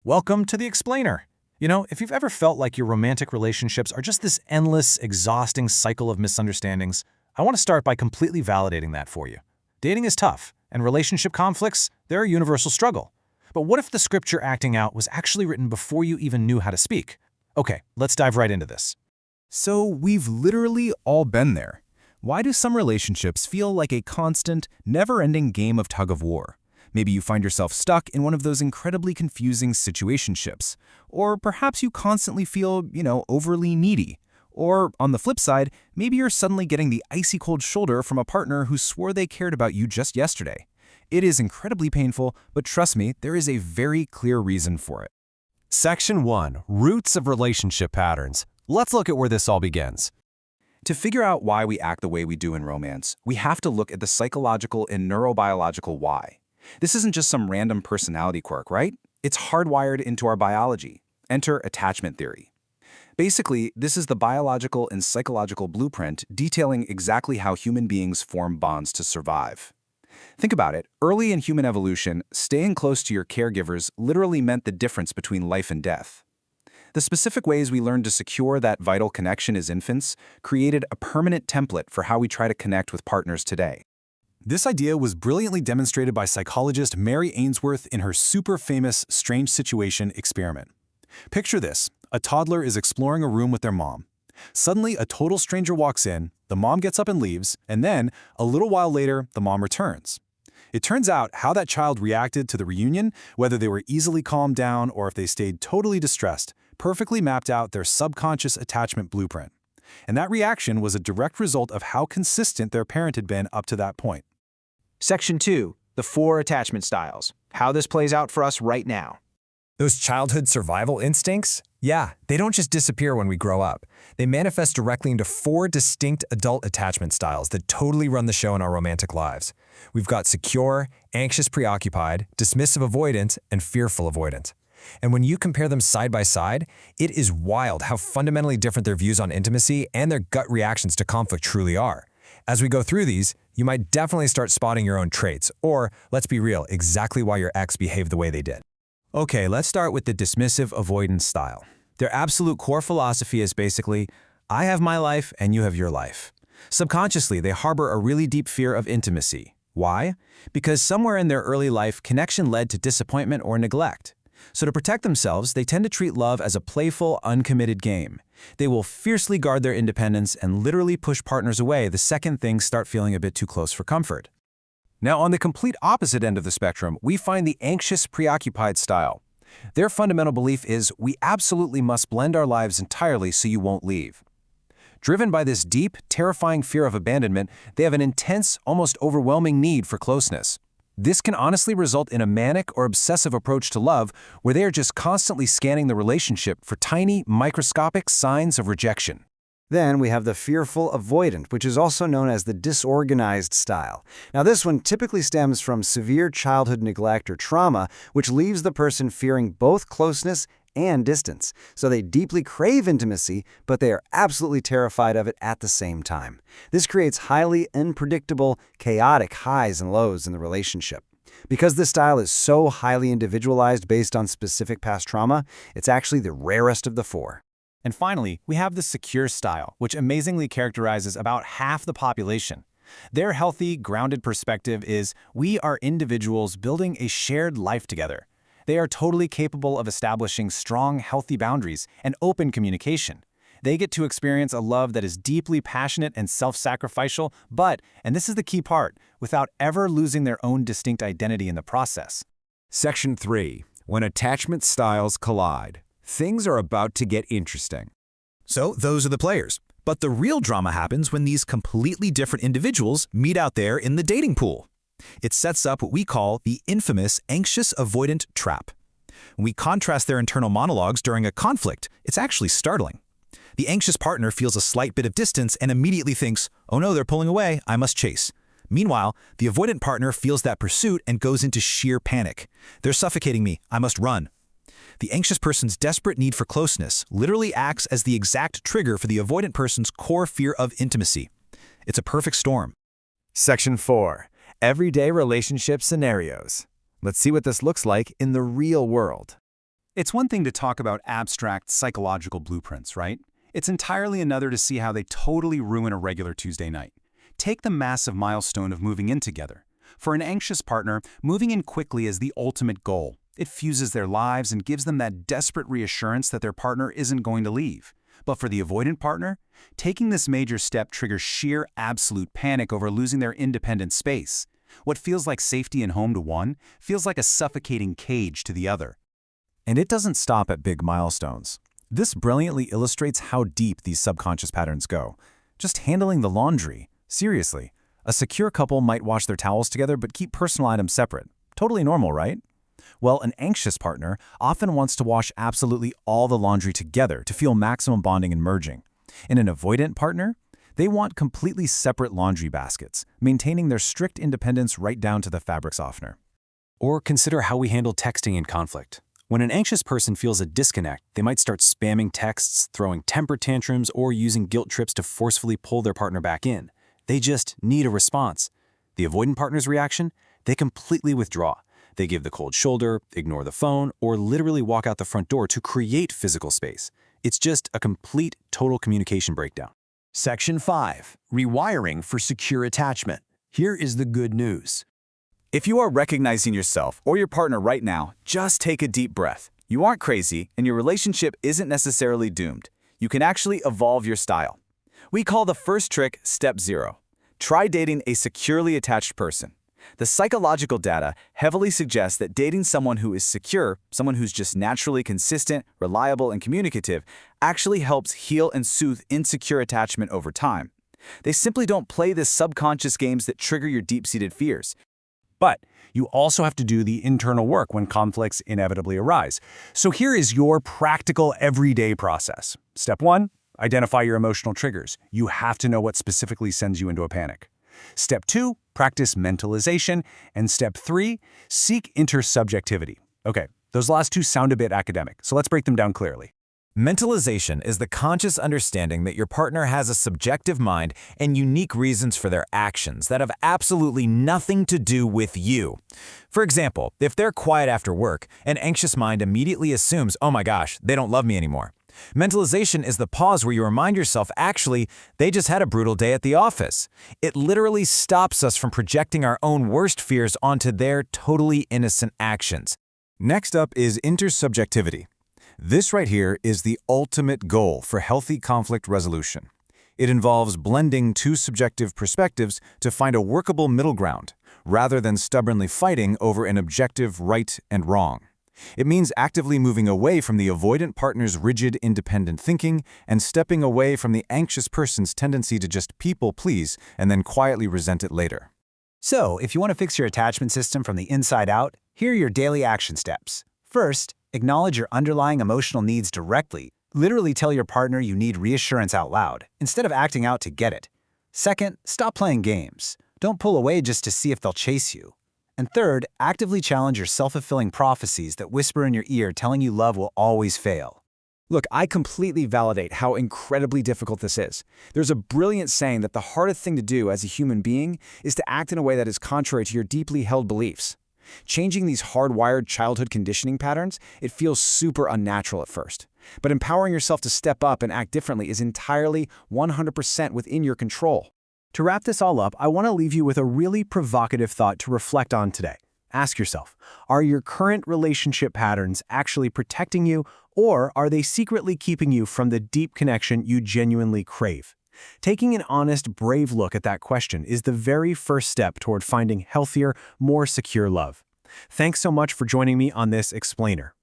Welcome to the Explainer. If you've ever felt like your romantic relationships are just this endless, exhausting cycle of misunderstandings, I want to start by completely validating that for you. Dating is tough, and relationship conflicts, they're a universal struggle. But what if the script you're acting out was actually written before you even knew how to speak? Okay, let's dive right into this. So we've literally all been there. Why do some relationships feel like a constant, never-ending game of tug-of-war? Maybe you find yourself stuck in one of those incredibly confusing situationships. Or perhaps you constantly feel, overly needy. Or, on the flip side, maybe you're suddenly getting the icy cold shoulder from a partner who swore they cared about you just yesterday. It is incredibly painful, but trust me, there is a very clear reason for it. Section 1. Roots of Relationship Patterns. Let's look at where this all begins. To figure out why we act the way we do in romance, we have to look at the psychological and neurobiological why. This isn't just some random personality quirk, right? It's hardwired into our biology. Enter attachment theory. Basically, this is the biological and psychological blueprint detailing exactly how human beings form bonds to survive. Think about it. Early in human evolution, staying close to your caregivers literally meant the difference between life and death. The specific ways we learned to secure that vital connection as infants created a permanent template for how we try to connect with partners today. This idea was brilliantly demonstrated by psychologist Mary Ainsworth in her super famous Strange Situation experiment. Picture this. A toddler is exploring a room with their mom. Suddenly, a total stranger walks in, the mom gets up and leaves, and then, a little while later, the mom returns. It turns out how that child reacted to the reunion, whether they were easily calmed down or if they stayed totally distressed, perfectly mapped out their subconscious attachment blueprint. And that reaction was a direct result of how consistent their parent had been up to that point. Section 2. The 4 attachment styles. How this plays out for us right now. Those childhood survival instincts? Yeah, they don't just disappear when we grow up. They manifest directly into 4 distinct adult attachment styles that totally run the show in our romantic lives. We've got secure, anxious preoccupied, dismissive avoidant, and fearful avoidant. And when you compare them side by side, it is wild how fundamentally different their views on intimacy and their gut reactions to conflict truly are. As we go through these, you might definitely start spotting your own traits, or, let's be real, exactly why your ex behaved the way they did. Okay, let's start with the dismissive avoidance style. Their absolute core philosophy is basically, I have my life and you have your life. Subconsciously, they harbor a really deep fear of intimacy. Why? Because somewhere in their early life, connection led to disappointment or neglect. So to protect themselves, they tend to treat love as a playful, uncommitted game. They will fiercely guard their independence and literally push partners away the second things start feeling a bit too close for comfort. Now, on the complete opposite end of the spectrum, we find the anxious, preoccupied style. Their fundamental belief is we absolutely must blend our lives entirely so you won't leave. Driven by this deep, terrifying fear of abandonment, they have an intense, almost overwhelming need for closeness. This can honestly result in a manic or obsessive approach to love where they are just constantly scanning the relationship for tiny, microscopic signs of rejection. Then we have the fearful avoidant, which is also known as the disorganized style. Now this one typically stems from severe childhood neglect or trauma, which leaves the person fearing both closeness and distance. So they deeply crave intimacy, but they are absolutely terrified of it at the same time. This creates highly unpredictable, chaotic highs and lows in the relationship. Because this style is so highly individualized based on specific past trauma, it's actually the rarest of the 4. And finally, we have the secure style, which amazingly characterizes about half the population. Their healthy, grounded perspective is, we are individuals building a shared life together. They are totally capable of establishing strong, healthy boundaries and open communication. They get to experience a love that is deeply passionate and self-sacrificial, but, and this is the key part, without ever losing their own distinct identity in the process. Section 3. When attachment styles collide. Things are about to get interesting. So those are the players. But the real drama happens when these completely different individuals meet out there in the dating pool. It sets up what we call the infamous anxious avoidant trap. When we contrast their internal monologues during a conflict, it's actually startling. The anxious partner feels a slight bit of distance and immediately thinks, oh no, they're pulling away, I must chase. Meanwhile, the avoidant partner feels that pursuit and goes into sheer panic. They're suffocating me, I must run. The anxious person's desperate need for closeness literally acts as the exact trigger for the avoidant person's core fear of intimacy. It's a perfect storm. Section 4. Everyday relationship scenarios. Let's see what this looks like in the real world. It's one thing to talk about abstract psychological blueprints, right? It's entirely another to see how they totally ruin a regular Tuesday night. Take the massive milestone of moving in together. For an anxious partner, moving in quickly is the ultimate goal. It fuses their lives and gives them that desperate reassurance that their partner isn't going to leave. But for the avoidant partner, taking this major step triggers sheer absolute panic over losing their independent space. What feels like safety and home to one feels like a suffocating cage to the other. And it doesn't stop at big milestones. This brilliantly illustrates how deep these subconscious patterns go. Just handling the laundry. Seriously, a secure couple might wash their towels together but keep personal items separate. Totally normal, right? Well, an anxious partner often wants to wash absolutely all the laundry together to feel maximum bonding and merging. In an avoidant partner, they want completely separate laundry baskets, maintaining their strict independence right down to the fabric softener. Or consider how we handle texting in conflict. When an anxious person feels a disconnect, they might start spamming texts, throwing temper tantrums, or using guilt trips to forcefully pull their partner back in. They just need a response. The avoidant partner's reaction? They completely withdraw. They give the cold shoulder, ignore the phone, or literally walk out the front door to create physical space. It's just a complete, total communication breakdown. Section 5. Rewiring for secure attachment. Here is the good news. If you are recognizing yourself or your partner right now, just take a deep breath. You aren't crazy, and your relationship isn't necessarily doomed. You can actually evolve your style. We call the first trick Step 0. Try dating a securely attached person. The psychological data heavily suggests that dating someone who is secure, someone who's just naturally consistent, reliable, and communicative, actually helps heal and soothe insecure attachment over time. They simply don't play the subconscious games that trigger your deep-seated fears. But you also have to do the internal work when conflicts inevitably arise. So here is your practical everyday process. Step 1, identify your emotional triggers. You have to know what specifically sends you into a panic. Step 2, practice mentalization. And Step 3, seek intersubjectivity. Okay, those last two sound a bit academic, so let's break them down clearly. Mentalization is the conscious understanding that your partner has a subjective mind and unique reasons for their actions that have absolutely nothing to do with you. For example, if they're quiet after work, an anxious mind immediately assumes, oh my gosh, they don't love me anymore. Mentalization is the pause where you remind yourself, actually, they just had a brutal day at the office. It literally stops us from projecting our own worst fears onto their totally innocent actions. Next up is intersubjectivity. This right here is the ultimate goal for healthy conflict resolution. It involves blending two subjective perspectives to find a workable middle ground, rather than stubbornly fighting over an objective right and wrong. It means actively moving away from the avoidant partner's rigid, independent thinking and stepping away from the anxious person's tendency to just people please and then quietly resent it later. So, if you want to fix your attachment system from the inside out, here are your daily action steps. First, acknowledge your underlying emotional needs directly. Literally tell your partner you need reassurance out loud, instead of acting out to get it. Second, stop playing games. Don't pull away just to see if they'll chase you. And third, actively challenge your self-fulfilling prophecies that whisper in your ear telling you love will always fail. Look, I completely validate how incredibly difficult this is. There's a brilliant saying that the hardest thing to do as a human being is to act in a way that is contrary to your deeply held beliefs. Changing these hardwired childhood conditioning patterns, it feels super unnatural at first. But empowering yourself to step up and act differently is entirely 100% within your control. To wrap this all up, I want to leave you with a really provocative thought to reflect on today. Ask yourself, are your current relationship patterns actually protecting you, or are they secretly keeping you from the deep connection you genuinely crave? Taking an honest, brave look at that question is the very first step toward finding healthier, more secure love. Thanks so much for joining me on this explainer.